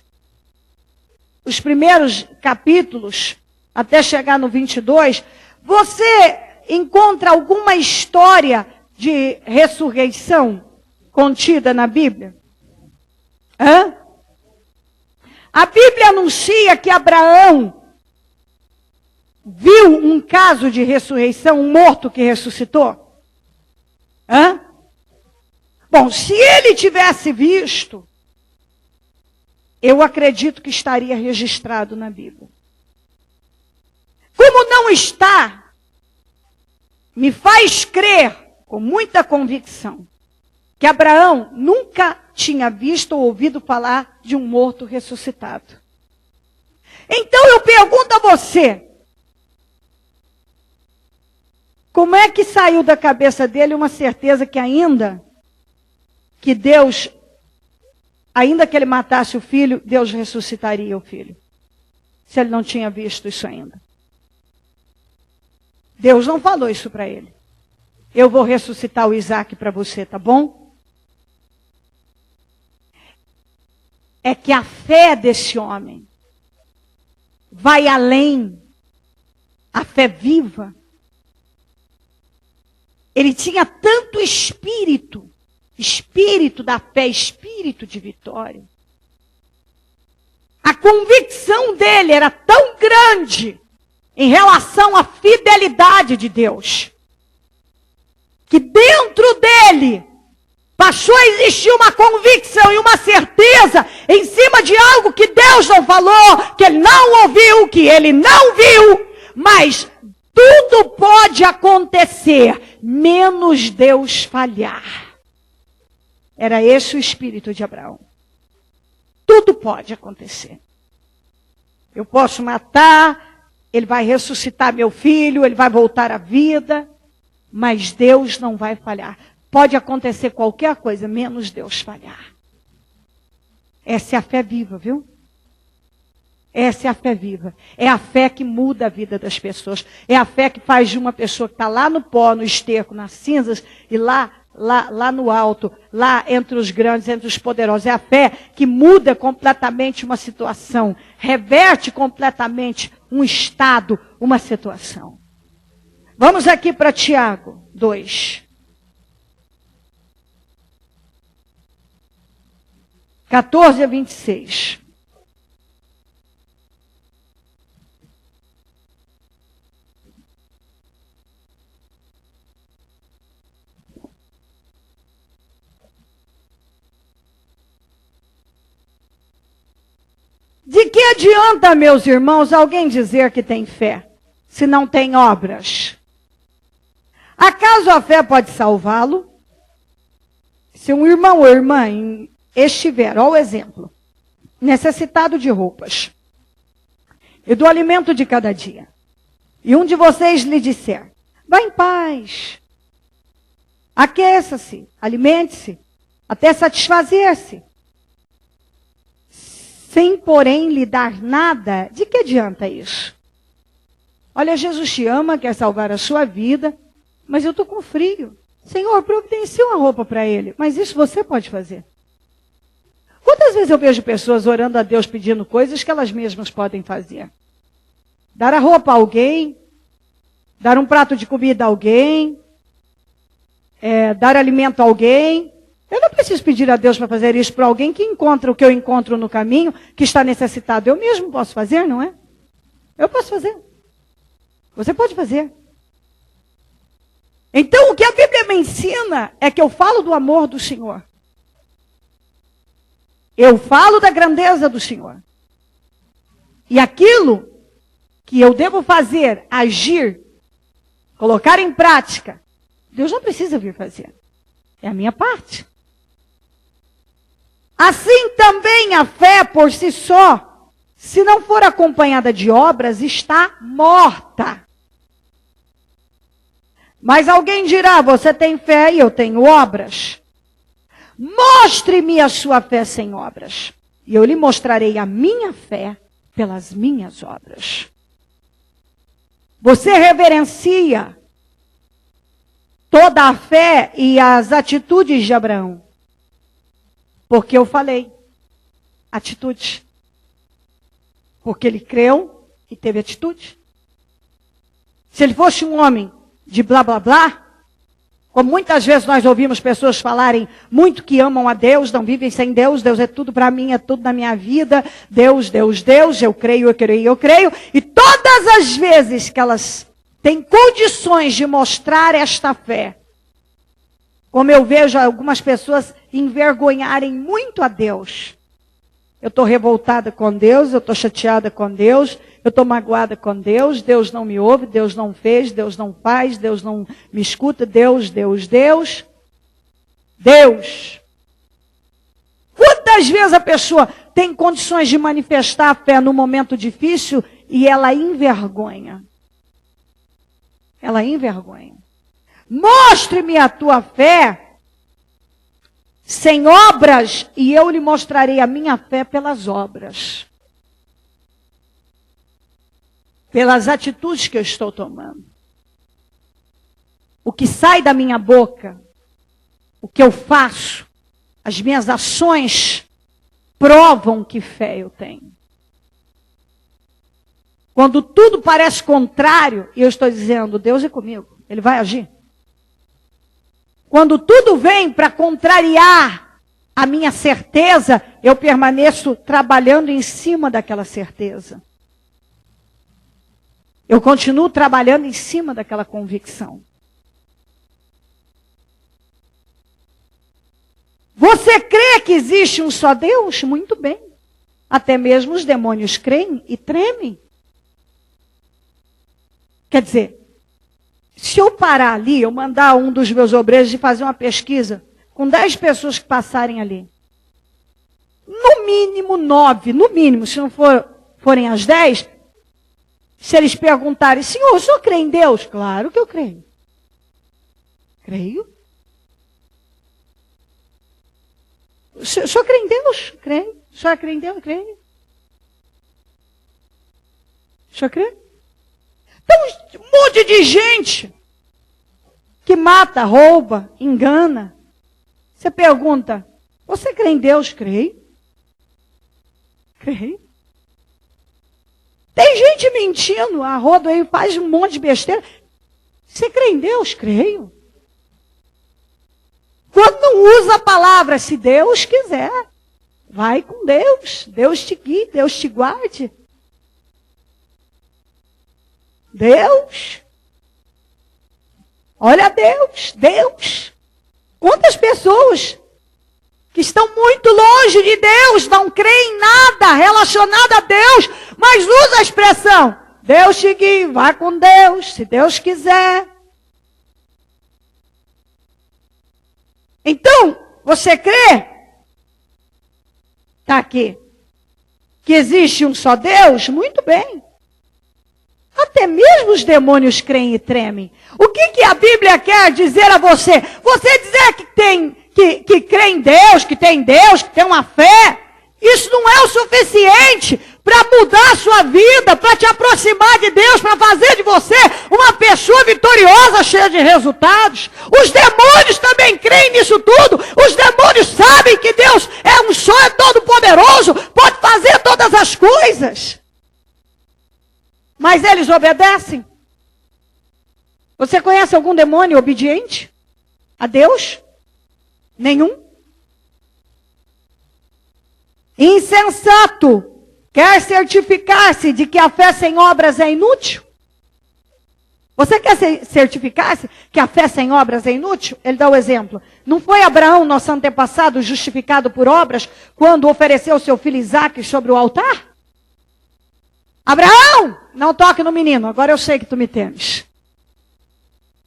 os primeiros capítulos, até chegar no 22, você encontra alguma história de ressurreição contida na Bíblia? A Bíblia anuncia que Abraão viu um caso de ressurreição, um morto que ressuscitou? Bom, se ele tivesse visto, eu acredito que estaria registrado na Bíblia. Como não está, me faz crer com muita convicção que Abraão nunca tinha visto ou ouvido falar de um morto ressuscitado. Então eu pergunto a você, como é que saiu da cabeça dele uma certeza que Deus, ainda que ele matasse o filho, Deus ressuscitaria o filho? Se ele não tinha visto isso ainda. Deus não falou isso para ele. Eu vou ressuscitar o Isaac para você, tá bom? É que a fé desse homem vai além. A fé viva. Ele tinha tanto espírito da fé, espírito de vitória. A convicção dele era tão grande em relação à fidelidade de Deus, que dentro dele passou a existir uma convicção e uma certeza em cima de algo que Deus não falou, que ele não ouviu, que ele não viu, mas tudo pode acontecer, menos Deus falhar. Era esse o espírito de Abraão. Tudo pode acontecer. Eu posso matar, ele vai ressuscitar meu filho, ele vai voltar à vida, mas Deus não vai falhar. Pode acontecer qualquer coisa, menos Deus falhar. Essa é a fé viva, viu? Essa é a fé viva. É a fé que muda a vida das pessoas. É a fé que faz de uma pessoa que está lá no pó, no esterco, nas cinzas, e lá no alto, lá entre os grandes, entre os poderosos. É a fé que muda completamente uma situação. Reverte completamente um estado, uma situação. Vamos aqui para Tiago 2. 14 a 26. De que adianta, meus irmãos, alguém dizer que tem fé, se não tem obras? Acaso a fé pode salvá-lo? Se um irmão ou irmã estiver, olha o exemplo, necessitado de roupas e do alimento de cada dia, e um de vocês lhe disser, vá em paz, aqueça-se, alimente-se, até satisfazer-se, sem, porém, lhe dar nada, de que adianta isso? Olha, Jesus te ama, quer salvar a sua vida, mas eu estou com frio. Senhor, providencia uma roupa para ele. Mas isso você pode fazer. Quantas vezes eu vejo pessoas orando a Deus pedindo coisas que elas mesmas podem fazer? Dar a roupa a alguém, dar um prato de comida a alguém, dar alimento a alguém. Eu não preciso pedir a Deus para fazer isso para alguém que encontra o que eu encontro no caminho, que está necessitado. Eu mesmo posso fazer, não é? Eu posso fazer. Você pode fazer. Então, o que a Bíblia me ensina é que eu falo do amor do Senhor. Eu falo da grandeza do Senhor. E aquilo que eu devo fazer, agir, colocar em prática, Deus não precisa vir fazer. É a minha parte. Assim também a fé por si só, se não for acompanhada de obras, está morta. Mas alguém dirá, você tem fé e eu tenho obras. Mostre-me a sua fé sem obras, e eu lhe mostrarei a minha fé pelas minhas obras. Você reverencia toda a fé e as atitudes de Abraão. Porque eu falei, atitude. Porque ele creu e teve atitude. Se ele fosse um homem de blá blá blá, como muitas vezes nós ouvimos pessoas falarem muito que amam a Deus, não vivem sem Deus, Deus é tudo para mim, é tudo na minha vida, Deus, Deus, Deus, eu creio, eu creio, eu creio. E todas as vezes que elas têm condições de mostrar esta fé, como eu vejo algumas pessoas envergonharem muito a Deus. Eu estou revoltada com Deus, eu estou chateada com Deus, eu estou magoada com Deus, Deus não me ouve, Deus não fez, Deus não faz, Deus não me escuta, Deus. Quantas vezes a pessoa tem condições de manifestar a fé no momento difícil e ela envergonha? Ela envergonha. Mostre-me a tua fé sem obras, e eu lhe mostrarei a minha fé pelas obras. Pelas atitudes que eu estou tomando. O que sai da minha boca, o que eu faço, as minhas ações provam que fé eu tenho. Quando tudo parece contrário, e eu estou dizendo, Deus é comigo, Ele vai agir. Quando tudo vem para contrariar a minha certeza, eu permaneço trabalhando em cima daquela certeza. Eu continuo trabalhando em cima daquela convicção. Você crê que existe um só Deus? Muito bem. Até mesmo os demônios creem e tremem. Quer dizer, se eu parar ali, eu mandar um dos meus obreiros de fazer uma pesquisa com 10 pessoas que passarem ali. No mínimo 9, no mínimo, se não forem as 10, se eles perguntarem, Senhor, o senhor crê em Deus? Claro que eu creio. Creio. O senhor crê em Deus? Creio. O senhor crê em Deus? Creio. senhor crê? Então, um monte de gente que mata, rouba, engana. Você pergunta, você crê em Deus? Creio. Creio. Tem gente mentindo, a rodo aí faz um monte de besteira. Você crê em Deus? Creio. Quando não usa a palavra, se Deus quiser, vai com Deus. Deus te guie, Deus te guarde. Deus. Olha Deus, Deus. Quantas pessoas que estão muito longe de Deus, não creem em nada relacionado a Deus, mas usa a expressão, Deus te guie, vá com Deus, se Deus quiser. Então, você crê? Está aqui. Que existe um só Deus? Muito bem. Até mesmo os demônios creem e tremem. O que a Bíblia quer dizer a você? Você dizer que crê em Deus, que tem uma fé, isso não é o suficiente para mudar a sua vida, para te aproximar de Deus, para fazer de você uma pessoa vitoriosa, cheia de resultados. Os demônios também creem nisso tudo. Os demônios sabem que Deus é um só, é todo poderoso, pode fazer todas as coisas. Mas eles obedecem. Você conhece algum demônio obediente a Deus? Nenhum. Insensato. Quer certificar-se de que a fé sem obras é inútil? Você quer certificar-se que a fé sem obras é inútil? Ele dá o exemplo. Não foi Abraão, nosso antepassado, justificado por obras, quando ofereceu seu filho Isaque sobre o altar? Abraão, não toque no menino, agora eu sei que tu me temes.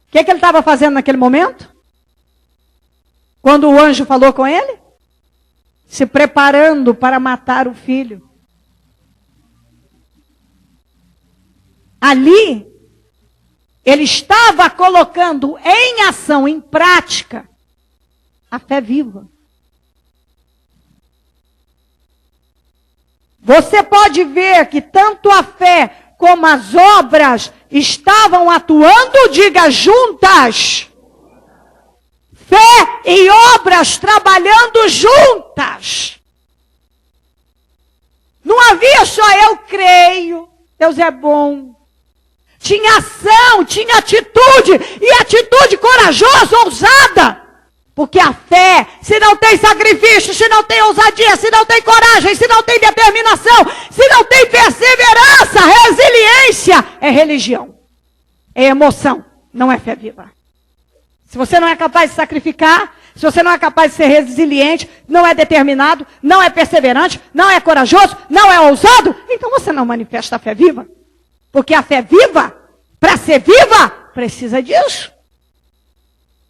O que ele estava fazendo naquele momento? Quando o anjo falou com ele? Se preparando para matar o filho. Ali, ele estava colocando em ação, em prática, a fé viva. Você pode ver que tanto a fé como as obras estavam atuando, diga juntas. Fé e obras trabalhando juntas. Não havia só eu creio, Deus é bom. Tinha ação, tinha atitude, e atitude corajosa, ousada. Porque a fé, se não tem sacrifício, se não tem ousadia, se não tem coragem, se não tem determinação, se não tem perseverança, resiliência, é religião. É emoção, não é fé viva. Se você não é capaz de sacrificar, se você não é capaz de ser resiliente, não é determinado, não é perseverante, não é corajoso, não é ousado, então você não manifesta a fé viva. Porque a fé viva, para ser viva, precisa disso.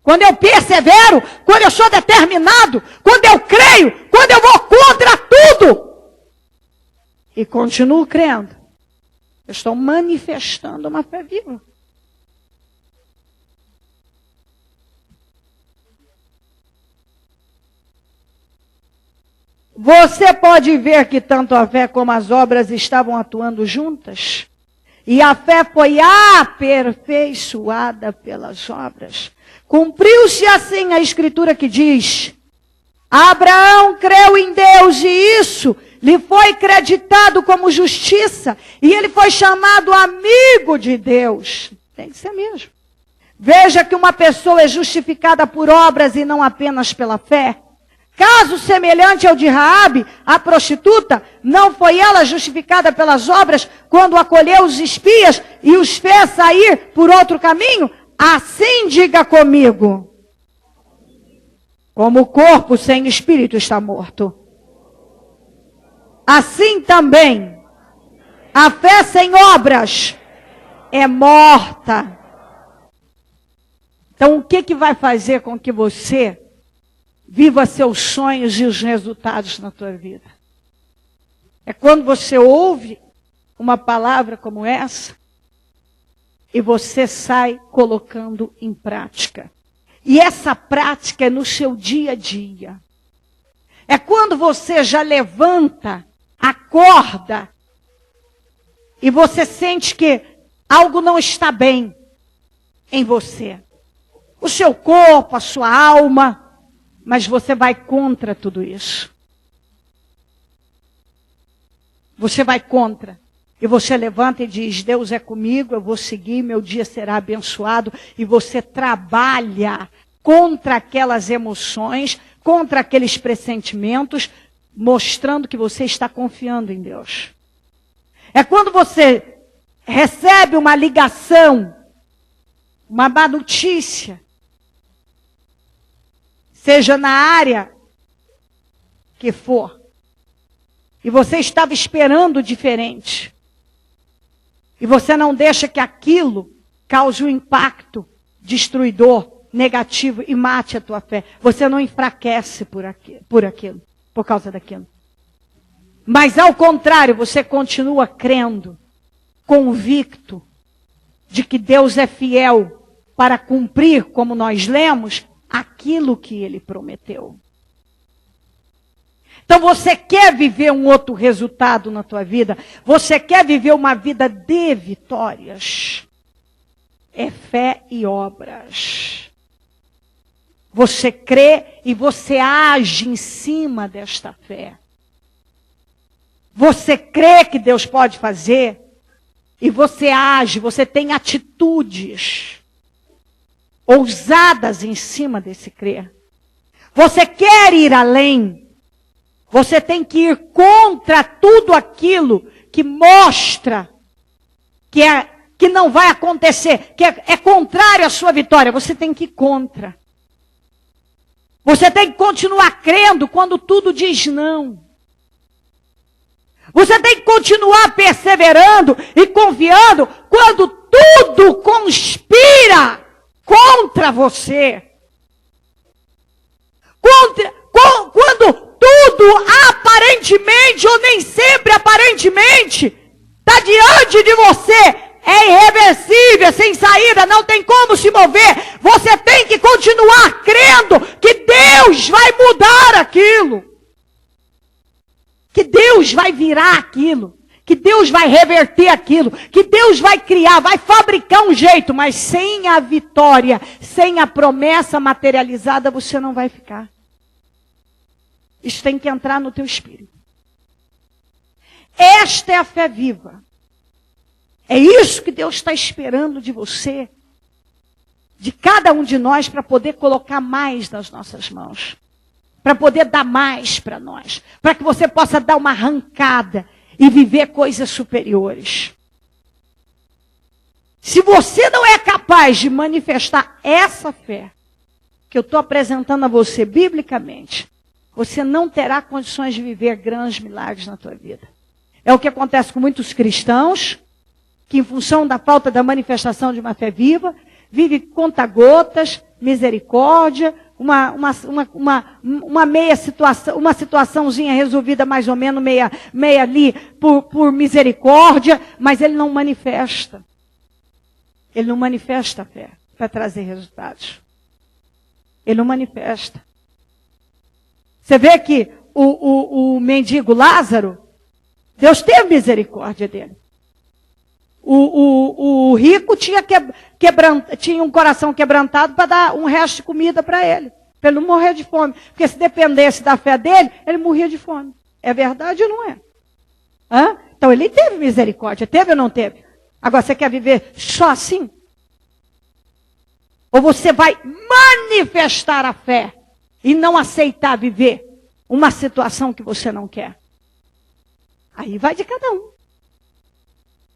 Quando eu persevero, quando eu sou determinado, quando eu creio, quando eu vou contra tudo, e continuo crendo, eu estou manifestando uma fé viva. Você pode ver que tanto a fé como as obras estavam atuando juntas. E a fé foi aperfeiçoada pelas obras. Cumpriu-se assim a escritura que diz: Abraão creu em Deus e isso lhe foi creditado como justiça. E ele foi chamado amigo de Deus. Tem que ser mesmo. Veja que uma pessoa é justificada por obras e não apenas pela fé. Caso semelhante ao de Raabe, a prostituta, não foi ela justificada pelas obras quando acolheu os espias e os fez sair por outro caminho? Assim diga comigo, como o corpo sem espírito está morto, assim também a fé sem obras é morta. Então o que vai fazer com que você viva seus sonhos e os resultados na tua vida? É quando você ouve uma palavra como essa e você sai colocando em prática. E essa prática é no seu dia a dia. É quando você já levanta, acorda e você sente que algo não está bem em você. O seu corpo, a sua alma, mas você vai contra tudo isso. Você vai contra. E você levanta e diz, Deus é comigo, eu vou seguir, meu dia será abençoado. E você trabalha contra aquelas emoções, contra aqueles pressentimentos, mostrando que você está confiando em Deus. É quando você recebe uma ligação, uma má notícia, seja na área que for, e você estava esperando diferente, e você não deixa que aquilo cause um impacto destruidor, negativo, e mate a tua fé. Você não enfraquece por aquilo, por causa daquilo. Mas ao contrário, você continua crendo, convicto de que Deus é fiel para cumprir, como nós lemos, aquilo que Ele prometeu. Então você quer viver um outro resultado na tua vida? Você quer viver uma vida de vitórias? É fé e obras. Você crê e você age em cima desta fé. Você crê que Deus pode fazer e você age, você tem atitudes ousadas em cima desse crer. Você quer ir além, você tem que ir contra tudo aquilo que mostra que não vai acontecer, que é contrário à sua vitória. Você tem que ir contra. Você tem que continuar crendo quando tudo diz não. Você tem que continuar perseverando e confiando quando tudo conspira contra você. Quando tudo aparentemente, ou nem sempre aparentemente, está diante de você, é irreversível, é sem saída, não tem como se mover. Você tem que continuar crendo que Deus vai mudar aquilo. Que Deus vai virar aquilo, que Deus vai reverter aquilo, que Deus vai criar, vai fabricar um jeito, mas sem a vitória, sem a promessa materializada, você não vai ficar. Isso tem que entrar no teu espírito. Esta é a fé viva. É isso que Deus está esperando de você, de cada um de nós, para poder colocar mais nas nossas mãos. Para poder dar mais para nós. Para que você possa dar uma arrancada e viver coisas superiores. Se você não é capaz de manifestar essa fé que eu estou apresentando a você biblicamente, você não terá condições de viver grandes milagres na tua vida. É o que acontece com muitos cristãos, que em função da falta da manifestação de uma fé viva, vive conta-gotas, misericórdia, uma meia situação, uma situaçãozinha resolvida mais ou menos, meia ali por misericórdia, mas ele não manifesta. Ele não manifesta a fé para trazer resultados. Ele não manifesta. Você vê que o mendigo Lázaro, Deus teve misericórdia dele. O rico tinha um coração quebrantado para dar um resto de comida para ele não morrer de fome. Porque se dependesse da fé dele, ele morria de fome. É verdade ou não é? Hã? Então ele teve misericórdia, teve ou não teve? Agora você quer viver só assim? Ou você vai manifestar a fé e não aceitar viver uma situação que você não quer? Aí vai de cada um.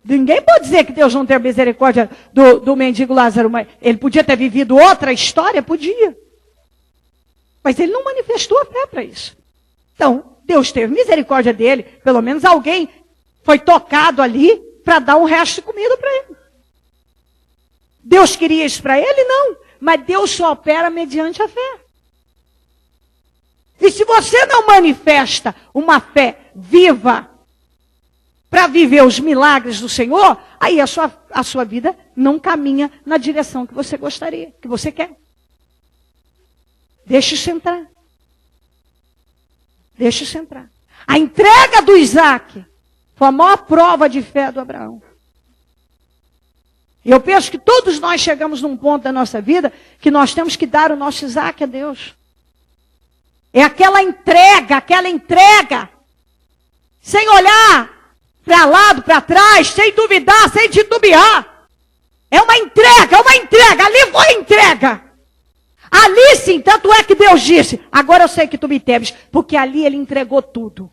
Ninguém pode dizer que Deus não tem misericórdia do mendigo Lázaro, mas ele podia ter vivido outra história? Podia. Mas ele não manifestou a fé para isso. Então, Deus teve misericórdia dele, pelo menos alguém foi tocado ali para dar um resto de comida para ele. Deus queria isso para ele? Não. Mas Deus só opera mediante a fé. E se você não manifesta uma fé viva para viver os milagres do Senhor, aí a sua vida não caminha na direção que você gostaria, que você quer. Deixa isso entrar. Deixa isso entrar. A entrega do Isaac Foi a maior prova de fé do Abraão. E eu penso que todos nós chegamos num ponto da nossa vida que nós temos que dar o nosso Isaac a Deus. É aquela entrega, sem olhar para lado, para trás, sem duvidar, sem titubear. É uma entrega, ali foi entrega. Ali sim, tanto é que Deus disse, agora eu sei que tu me temes, porque ali ele entregou tudo.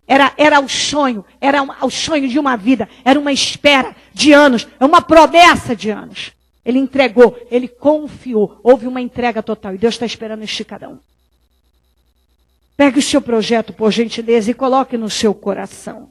Era o sonho de uma vida, era uma espera de anos, é uma promessa de anos. Ele entregou, ele confiou, houve uma entrega total e Deus está esperando este cada um. Pegue o seu projeto, por gentileza, e coloque no seu coração.